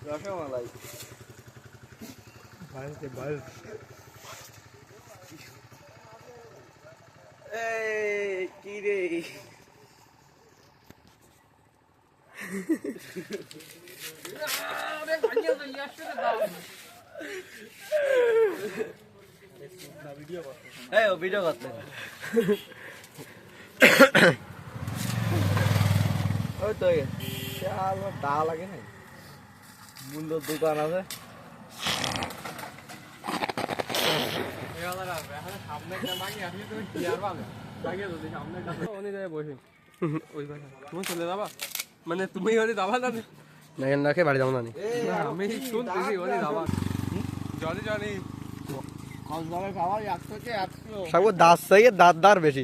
রসমালাই কি রে ভিডিও করতে ওই তো ডাল লাগে না মূল্যর দোকান আছে চলে যাবা মানে তুমি ওই যাবা না রাখে বাড়ি যাবো না আমি শুনতেছি ওই যাবা জনি জনি কক্সবাজার খাওয়া 100 কে 100 সব দাঁত চাইয়ে দাঁত দাঁড় বেশি